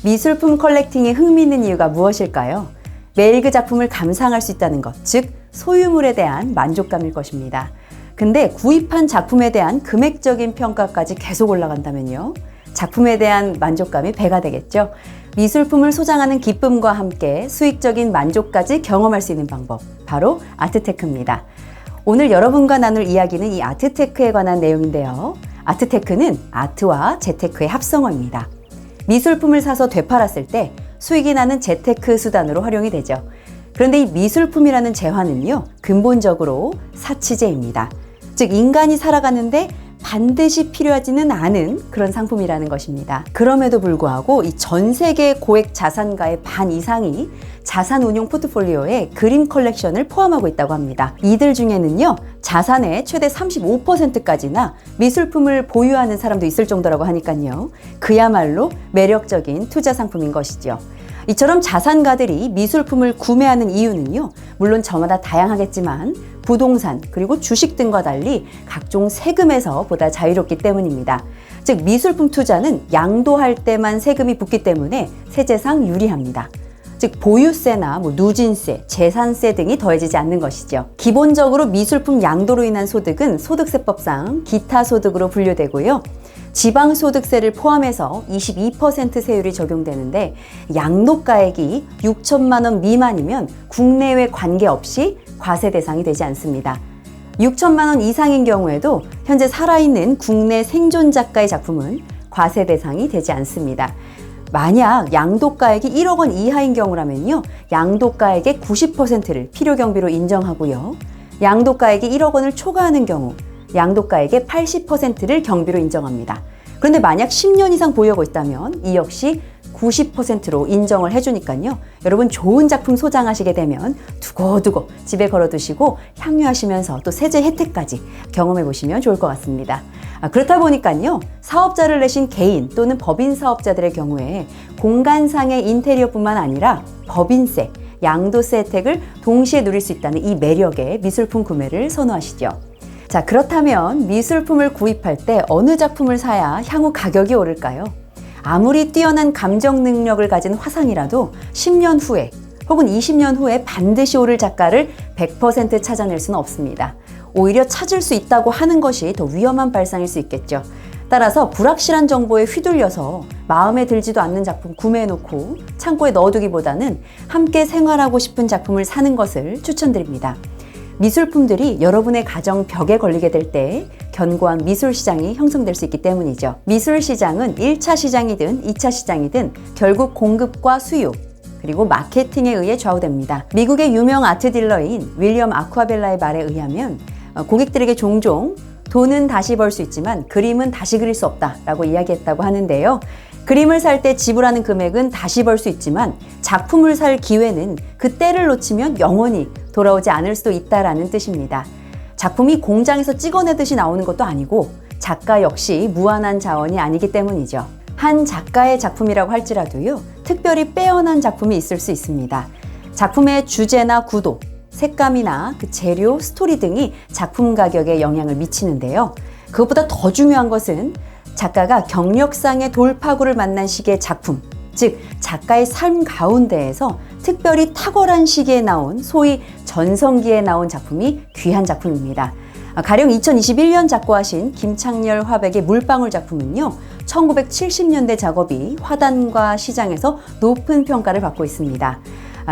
미술품 컬렉팅에 흥미있는 이유가 무엇일까요? 매일 그 작품을 감상할 수 있다는 것, 즉 소유물에 대한 만족감일 것입니다. 근데 구입한 작품에 대한 금액적인 평가까지 계속 올라간다면요, 작품에 대한 만족감이 배가 되겠죠. 미술품을 소장하는 기쁨과 함께 수익적인 만족까지 경험할 수 있는 방법, 바로 아트테크입니다. 오늘 여러분과 나눌 이야기는 이 아트테크에 관한 내용인데요. 아트테크는 아트와 재테크의 합성어입니다. 미술품을 사서 되팔았을 때 수익이 나는 재테크 수단으로 활용이 되죠. 그런데 이 미술품이라는 재화는요, 근본적으로 사치제입니다. 즉 인간이 살아가는데 반드시 필요하지는 않은 그런 상품이라는 것입니다. 그럼에도 불구하고 이 전 세계 고액 자산가의 반 이상이 자산 운용 포트폴리오에 그림 컬렉션을 포함하고 있다고 합니다. 이들 중에는요, 자산의 최대 35%까지나 미술품을 보유하는 사람도 있을 정도라고 하니까요, 그야말로 매력적인 투자 상품인 것이죠. 이처럼 자산가들이 미술품을 구매하는 이유는요, 물론 저마다 다양하겠지만 부동산 그리고 주식 등과 달리 각종 세금에서 보다 자유롭기 때문입니다. 즉 미술품 투자는 양도할 때만 세금이 붙기 때문에 세제상 유리합니다. 즉 보유세나 누진세, 재산세 등이 더해지지 않는 것이죠. 기본적으로 미술품 양도로 인한 소득은 소득세법상 기타 소득으로 분류되고요. 지방소득세를 포함해서 22% 세율이 적용되는데 양도가액이 6천만 원 미만이면 국내외 관계없이 과세 대상이 되지 않습니다. 6천만 원 이상인 경우에도 현재 살아있는 국내 생존 작가의 작품은 과세 대상이 되지 않습니다. 만약 양도가액이 1억 원 이하인 경우라면요, 양도가액의 90%를 필요경비로 인정하고요. 양도가액이 1억 원을 초과하는 경우 양도가액의 80%를 경비로 인정합니다. 그런데 만약 10년 이상 보유하고 있다면 이 역시 90%로 인정을 해주니까요. 여러분 좋은 작품 소장하시게 되면 두고두고 집에 걸어두시고 향유하시면서 또 세제 혜택까지 경험해 보시면 좋을 것 같습니다. 그렇다 보니까요, 사업자를 내신 개인 또는 법인 사업자들의 경우에 공간상의 인테리어뿐만 아니라 법인세, 양도세 혜택을 동시에 누릴 수 있다는 이 매력의 미술품 구매를 선호하시죠. 자, 그렇다면 미술품을 구입할 때 어느 작품을 사야 향후 가격이 오를까요? 아무리 뛰어난 감정 능력을 가진 화상이라도 10년 후에 혹은 20년 후에 반드시 오를 작가를 100% 찾아낼 수는 없습니다. 오히려 찾을 수 있다고 하는 것이 더 위험한 발상일 수 있겠죠. 따라서 불확실한 정보에 휘둘려서 마음에 들지도 않는 작품 구매해놓고 창고에 넣어두기보다는 함께 생활하고 싶은 작품을 사는 것을 추천드립니다. 미술품들이 여러분의 가정 벽에 걸리게 될 때 견고한 미술 시장이 형성될 수 있기 때문이죠. 미술 시장은 1차 시장이든 2차 시장이든 결국 공급과 수요 그리고 마케팅에 의해 좌우됩니다. 미국의 유명 아트 딜러인 윌리엄 아쿠아벨라의 말에 의하면 고객들에게 종종 돈은 다시 벌 수 있지만 그림은 다시 그릴 수 없다라고 이야기했다고 하는데요. 그림을 살 때 지불하는 금액은 다시 벌 수 있지만 작품을 살 기회는 그 때를 놓치면 영원히 돌아오지 않을 수도 있다라는 뜻입니다. 작품이 공장에서 찍어내듯이 나오는 것도 아니고 작가 역시 무한한 자원이 아니기 때문이죠. 한 작가의 작품이라고 할지라도요, 특별히 빼어난 작품이 있을 수 있습니다. 작품의 주제나 구도, 색감이나 그 재료, 스토리 등이 작품 가격에 영향을 미치는데요. 그것보다 더 중요한 것은 작가가 경력상의 돌파구를 만난 시기의 작품, 즉 작가의 삶 가운데에서 특별히 탁월한 시기에 나온 소위 전성기에 나온 작품이 귀한 작품입니다. 가령 2021년 작고하신 김창렬 화백의 물방울 작품은요, 1970년대 작업이 화단과 시장에서 높은 평가를 받고 있습니다.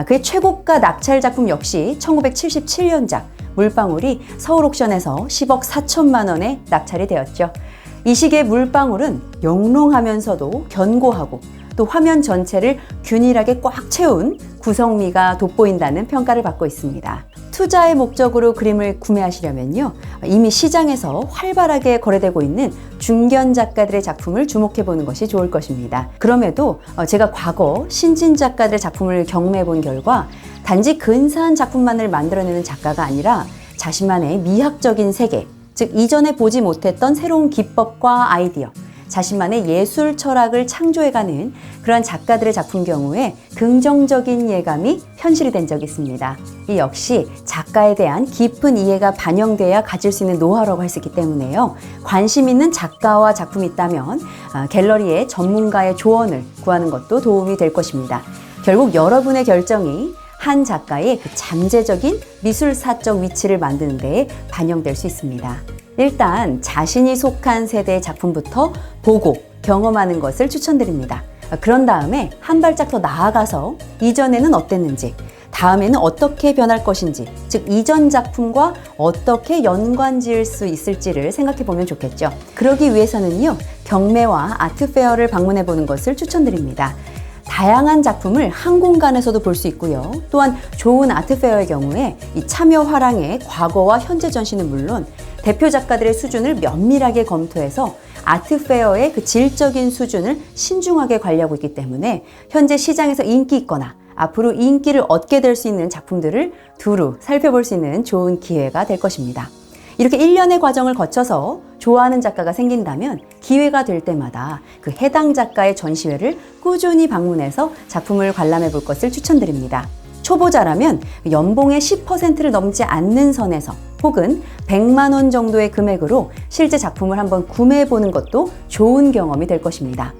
그의 최고가 낙찰 작품 역시 1977년작 물방울이 서울 옥션에서 10억 4천만 원에 낙찰이 되었죠. 이 시기의 물방울은 영롱하면서도 견고하고 또 화면 전체를 균일하게 꽉 채운 구성미가 돋보인다는 평가를 받고 있습니다. 투자의 목적으로 그림을 구매하시려면요, 이미 시장에서 활발하게 거래되고 있는 중견 작가들의 작품을 주목해 보는 것이 좋을 것입니다. 그럼에도 제가 과거 신진 작가들의 작품을 경험해 본 결과 단지 근사한 작품만을 만들어내는 작가가 아니라 자신만의 미학적인 세계, 즉 이전에 보지 못했던 새로운 기법과 아이디어, 자신만의 예술 철학을 창조해가는 그런 작가들의 작품 경우에 긍정적인 예감이 현실이 된 적이 있습니다. 이 역시 작가에 대한 깊은 이해가 반영돼야 가질 수 있는 노하우라고 할 수 있기 때문에요. 관심 있는 작가와 작품이 있다면 갤러리의 전문가의 조언을 구하는 것도 도움이 될 것입니다. 결국 여러분의 결정이 한 작가의 그 잠재적인 미술사적 위치를 만드는 데 반영될 수 있습니다. 일단 자신이 속한 세대의 작품부터 보고 경험하는 것을 추천드립니다. 그런 다음에 한 발짝 더 나아가서 이전에는 어땠는지, 다음에는 어떻게 변할 것인지, 즉 이전 작품과 어떻게 연관 지을 수 있을지를 생각해 보면 좋겠죠. 그러기 위해서는요, 경매와 아트페어를 방문해 보는 것을 추천드립니다. 다양한 작품을 한 공간에서도 볼 수 있고요. 또한 좋은 아트페어의 경우에 이 참여 화랑의 과거와 현재 전시는 물론 대표 작가들의 수준을 면밀하게 검토해서 아트페어의 그 질적인 수준을 신중하게 관리하고 있기 때문에 현재 시장에서 인기 있거나 앞으로 인기를 얻게 될 수 있는 작품들을 두루 살펴볼 수 있는 좋은 기회가 될 것입니다. 이렇게 1년의 과정을 거쳐서 좋아하는 작가가 생긴다면 기회가 될 때마다 그 해당 작가의 전시회를 꾸준히 방문해서 작품을 관람해 볼 것을 추천드립니다. 초보자라면 연봉의 10%를 넘지 않는 선에서 혹은 100만 원 정도의 금액으로 실제 작품을 한번 구매해 보는 것도 좋은 경험이 될 것입니다.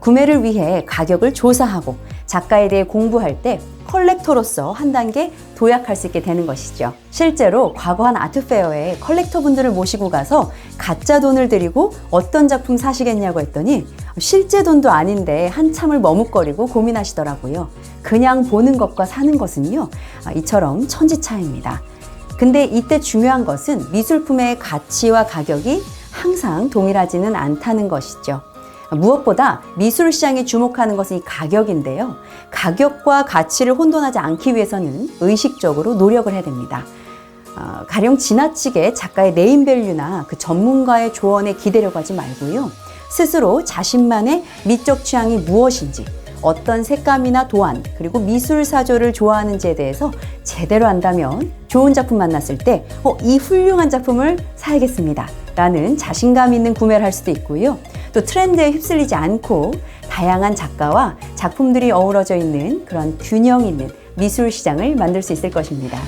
구매를 위해 가격을 조사하고 작가에 대해 공부할 때 컬렉터로서 한 단계 도약할 수 있게 되는 것이죠. 실제로 과거 한 아트페어에 컬렉터분들을 모시고 가서 가짜 돈을 들이고 어떤 작품 사시겠냐고 했더니 실제 돈도 아닌데 한참을 머뭇거리고 고민하시더라고요. 그냥 보는 것과 사는 것은요, 이처럼 천지차이입니다. 근데 이때 중요한 것은 미술품의 가치와 가격이 항상 동일하지는 않다는 것이죠. 무엇보다 미술 시장이 주목하는 것은 이 가격인데요. 가격과 가치를 혼돈하지 않기 위해서는 의식적으로 노력을 해야 됩니다. 가령 지나치게 작가의 네임밸류나 그 전문가의 조언에 기대려고 하지 말고요. 스스로 자신만의 미적 취향이 무엇인지, 어떤 색감이나 도안, 그리고 미술 사조를 좋아하는지에 대해서 제대로 안다면 좋은 작품 만났을 때 이 훌륭한 작품을 사야겠습니다 라는 자신감 있는 구매를 할 수도 있고요. 또 트렌드에 휩쓸리지 않고 다양한 작가와 작품들이 어우러져 있는 그런 균형 있는 미술 시장을 만들 수 있을 것입니다.